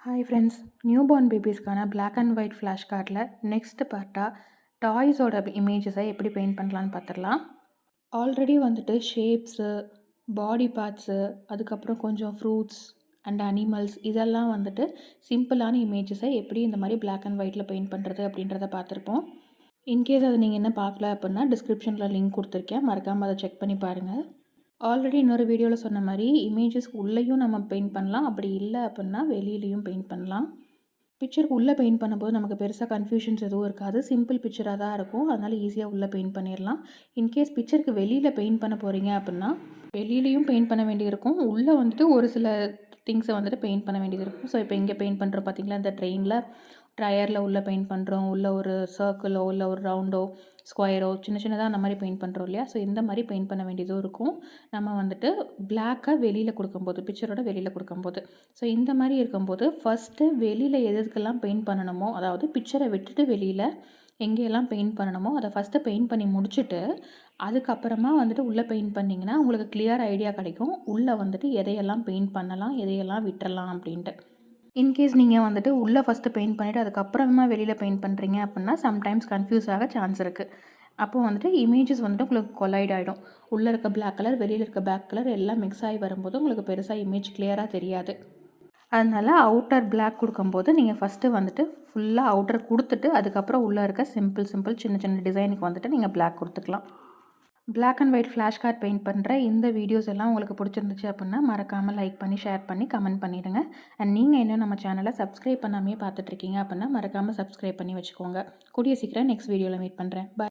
Hi friends, new born பேபிஸ்க்கான black and white flash கார்டில் next பார்ட்டாக டாய்ஸோட இமேஜஸை எப்படி பெயிண்ட் பண்ணலான்னு பார்த்துடலாம். ஆல்ரெடி வந்துட்டு ஷேப்ஸு, பாடி பார்ட்ஸு, அதுக்கப்புறம் கொஞ்சம் ஃப்ரூட்ஸ் அண்ட் அனிமல்ஸ் இதெல்லாம் வந்துட்டு சிம்பிளான இமேஜஸை எப்படி இந்த மாதிரி பிளாக் அண்ட் ஒயிட்டில் பெயிண்ட் பண்ணுறது அப்படின்றத பார்த்துருப்போம். இன்கேஸ் அதை நீங்கள் என்ன பார்க்கல அப்படின்னா டிஸ்கிரிப்ஷனில் லிங்க் கொடுத்துருக்கேன், மறக்காமல் அதை செக் பண்ணி பாருங்கள். ஆல்ரெடி இன்னொரு வீடியோவில் சொன்ன மாதிரி இமேஜஸ்க்கு உள்ளேயும் நம்ம பெயிண்ட் பண்ணலாம், அப்படி இல்லை அப்படின்னா வெளியிலையும் பெயிண்ட் பண்ணலாம். பிக்சருக்கு உள்ளே பெயிண்ட் பண்ணும்போது நமக்கு பெருசாக கன்ஃபியூஷன்ஸ் எதுவும் இருக்காது, சிம்பிள் பிக்சராக தான் இருக்கும், அதனால் ஈஸியாக உள்ளே பெயிண்ட் பண்ணிடலாம். இன்கேஸ் பிக்சருக்கு வெளியில் பெயிண்ட் பண்ண போகிறீங்க அப்படின்னா வெளியிலையும் பெயிண்ட் பண்ண வேண்டியிருக்கும், உள்ளே வந்துட்டு ஒரு சில திங்ஸை வந்துட்டு பெயிண்ட் பண்ண வேண்டியது இருக்கும். ஸோ இப்போ இங்கே பெயிண்ட் பண்ணுறோம் பார்த்திங்களா, இந்த ட்ரெயினில் டயரில் உள்ளே பெயிண்ட் பண்ணுறோம், உள்ளே ஒரு சர்க்கிளோ இல்லை ஒரு ரவுண்டோ ஸ்கொயரோ சின்ன சின்னதாக அந்த மாதிரி பெயிண்ட் பண்ணுறோம் இல்லையா. ஸோ இந்த மாதிரி பெயிண்ட் பண்ண வேண்டியதும் இருக்கும் நம்ம வந்துட்டு பிளாக்காக வெளியில் கொடுக்கும்போது, பிக்சரோட வெளியில் கொடுக்கும்போது. ஸோ இந்த மாதிரி இருக்கும்போது ஃபஸ்ட்டு வெளியில் எதுக்கெல்லாம் பெயிண்ட் பண்ணணுமோ, அதாவது பிக்சரை விட்டுட்டு வெளியில் எங்கேயெல்லாம் பெயிண்ட் பண்ணணுமோ அதை ஃபஸ்ட்டு பெயிண்ட் பண்ணி முடிச்சுட்டு அதுக்கப்புறமா வந்துட்டு உள்ளே பெயிண்ட் பண்ணிங்கன்னா உங்களுக்கு கிளியர் ஐடியா கிடைக்கும், உள்ளே வந்துட்டு எதையெல்லாம் பெயிண்ட் பண்ணலாம், எதையெல்லாம் விட்டுறலாம் அப்படின்ட்டு. இன்கேஸ் நீங்கள் வந்துட்டு உள்ளே ஃபஸ்ட்டு பெயிண்ட் பண்ணிவிட்டு அதுக்கப்புறமா வெளியில் பெயிண்ட் பண்ணுறீங்க அப்படின்னா சம்டைம்ஸ் கன்ஃபியூஸ் ஆக சான்ஸ் இருக்குது. அப்போது வந்துட்டு இமேஜஸ் வந்துட்டு உங்களுக்கு கொலைட் ஆகிடும். உள்ளே இருக்க பிளாக் கலர், வெளியில் இருக்க பிளாக் கலர் எல்லாம் மிக்ஸ் ஆகி வரும்போது உங்களுக்கு பெருசாக இமேஜ் கிளியராக தெரியாது. அதனால் அவுட்டர் பிளாக் கொடுக்கும்போது நீங்கள் ஃபஸ்ட்டு வந்துட்டு ஃபுல்லாக அவுட்டர் கொடுத்துட்டு அதுக்கப்புறம் உள்ளே இருக்க சிம்பிள் சின்ன சின்ன டிசைனுக்கு வந்துட்டு நீங்கள் பிளாக் கொடுத்துக்கலாம். Black and white flash card paint பண்ணுற இந்த வீடியோஸ் எல்லாம் உங்களுக்கு பிடிச்சிருந்துச்சு அப்படின்னா மறக்காமல் லைக் பண்ணி ஷேர் பண்ணி கமெண்ட் பண்ணிவிடுங்க. அண்ட் நீங்கள் இன்னும் நம்ம சேனலை சப்ஸ்கிரைப் பண்ணாமே பார்த்துட்ருக்கீங்க அப்படின்னா மறக்காமல் சப்ஸ்கிரைப் பண்ணி வச்சுக்கோங்க. கூடிய சீக்கிரம் நெக்ஸ்ட் வீடியோவில் மீட் பண்ணுறேன். பாய்.